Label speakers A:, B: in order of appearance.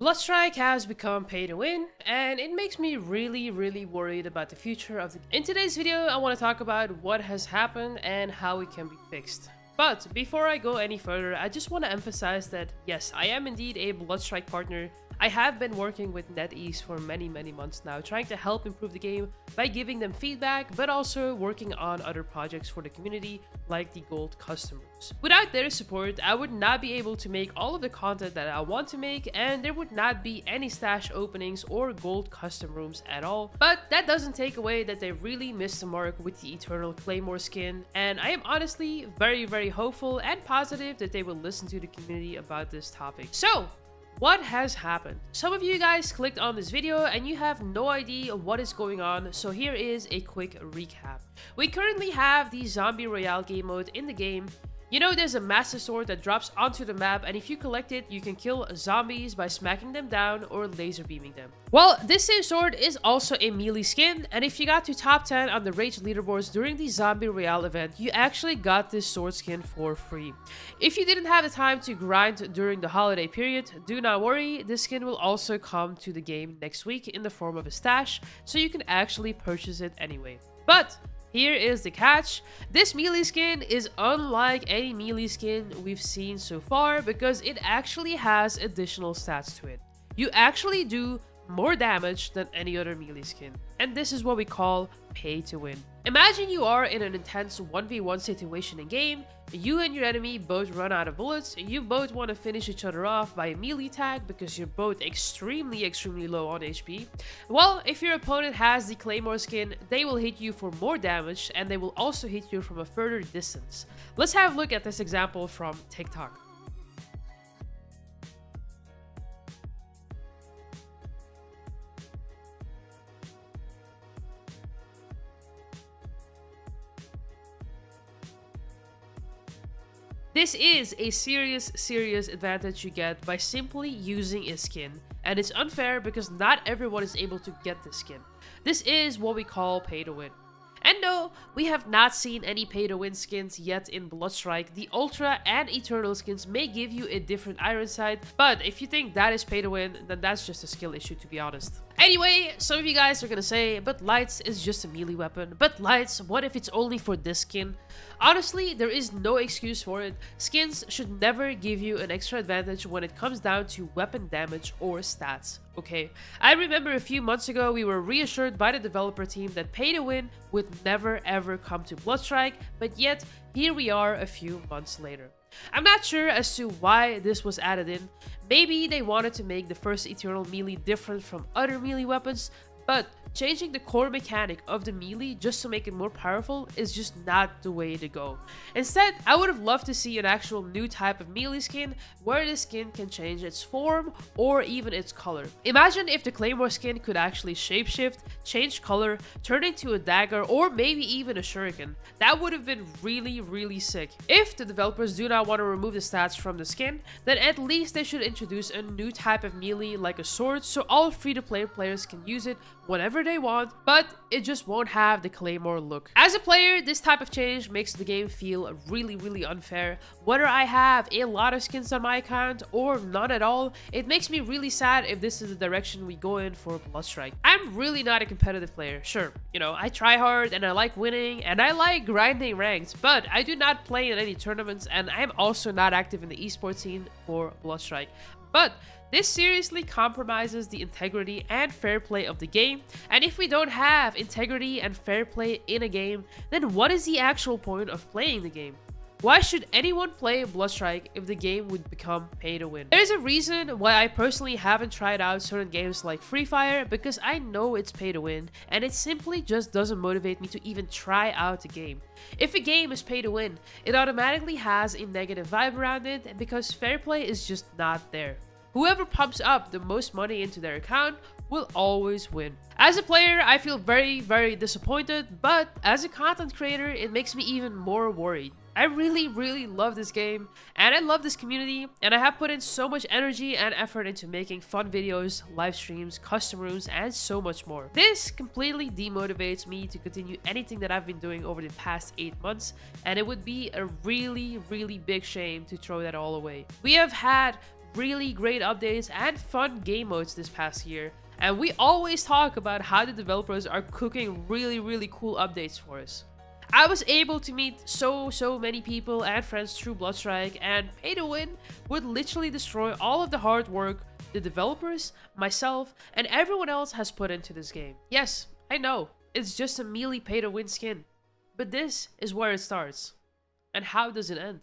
A: Bloodstrike has become pay to win, and it makes me really worried about the future of the game. In today's video, I want to talk about what has happened and how it can be fixed. But before I go any further, I just want to emphasize that yes, I am indeed a Bloodstrike partner. I have been working with NetEase for many months now, trying to help improve the game by giving them feedback, but also working on other projects for the community, like the gold custom rooms. Without their support, I would not be able to make all of the content that I want to make, and there would not be any stash openings or gold custom rooms at all. But that doesn't take away that they really missed the mark with the Eternal Claymore skin, and I am honestly very hopeful and positive that they will listen to the community about this topic. So, what has happened? Some of you guys clicked on this video and you have no idea what is going on, so here is a quick recap. We currently have the Zombie Royale game mode in the game. You know, there's a massive sword that drops onto the map, and if you collect it, you can kill zombies by smacking them down or laser beaming them. Well, this same sword is also a melee skin, and if you got to top 10 on the Rage leaderboards during the Zombie Royale event, you actually got this sword skin for free. If you didn't have the time to grind during the holiday period, do not worry, this skin will also come to the game next week in the form of a stash, so you can actually purchase it anyway. But here is the catch. This melee skin is unlike any melee skin we've seen so far because it actually has additional stats to it. You actually do more damage than any other melee skin, and this is what we call pay to win. Imagine you are in an intense 1v1 situation in game, you and your enemy both run out of bullets, you both want to finish each other off by a melee tag because you're both extremely low on HP. Well, if your opponent has the Claymore skin, they will hit you for more damage and they will also hit you from a further distance. Let's have a look at this example from TikTok. This is a serious advantage you get by simply using a skin, and it's unfair because not everyone is able to get this skin. This is what we call pay to win. And no, we have not seen any pay to win skins yet in Bloodstrike. The Ultra and Eternal skins may give you a different iron sight, but if you think that is pay to win, then that's just a skill issue, to be honest. Anyway, some of you guys are gonna say, but Lights is just a melee weapon. But Lights, what if it's only for this skin? Honestly, there is no excuse for it. Skins should never give you an extra advantage when it comes down to weapon damage or stats, okay? I remember a few months ago we were reassured by the developer team that pay to win would never ever come to Bloodstrike, but yet here we are a few months later. I'm not sure as to why this was added in. Maybe they wanted to make the first Eternal melee different from other melee weapons, but changing the core mechanic of the melee just to make it more powerful is just not the way to go. Instead, I would have loved to see an actual new type of melee skin where the skin can change its form or even its color. Imagine if the Claymore skin could actually shapeshift, change color, turn into a dagger, or maybe even a shuriken. That would have been really sick. If the developers do not want to remove the stats from the skin, then at least they should introduce a new type of melee like a sword so all free-to-play players can use it whenever they want, but it just won't have the Claymore look. As a player, this type of change makes the game feel really unfair. Whether I have a lot of skins on my account or none at all, it makes me really sad if this is the direction we go in for Bloodstrike. I'm really not a competitive player. Sure, you know, I try hard and I like winning and I like grinding ranks, but I do not play in any tournaments and I am also not active in the esports scene for Bloodstrike. But this seriously compromises the integrity and fair play of the game, and if we don't have integrity and fair play in a game, then what is the actual point of playing the game? Why should anyone play Bloodstrike if the game would become pay to win? There's a reason why I personally haven't tried out certain games like Free Fire, because I know it's pay to win, and it simply just doesn't motivate me to even try out the game. If a game is pay to win, it automatically has a negative vibe around it because fair play is just not there. Whoever pumps up the most money into their account will always win. As a player, I feel very disappointed, but as a content creator, it makes me even more worried. I really love this game, and I love this community, and I have put in so much energy and effort into making fun videos, live streams, custom rooms, and so much more. This completely demotivates me to continue anything that I've been doing over the past 8 months, and it would be a really big shame to throw that all away. We have had really great updates and fun game modes this past year. And we always talk about how the developers are cooking really cool updates for us. I was able to meet so many people and friends through Bloodstrike, and pay to win would literally destroy all of the hard work the developers, myself, and everyone else has put into this game. Yes, I know, it's just a melee pay to win skin. But this is where it starts. And how does it end?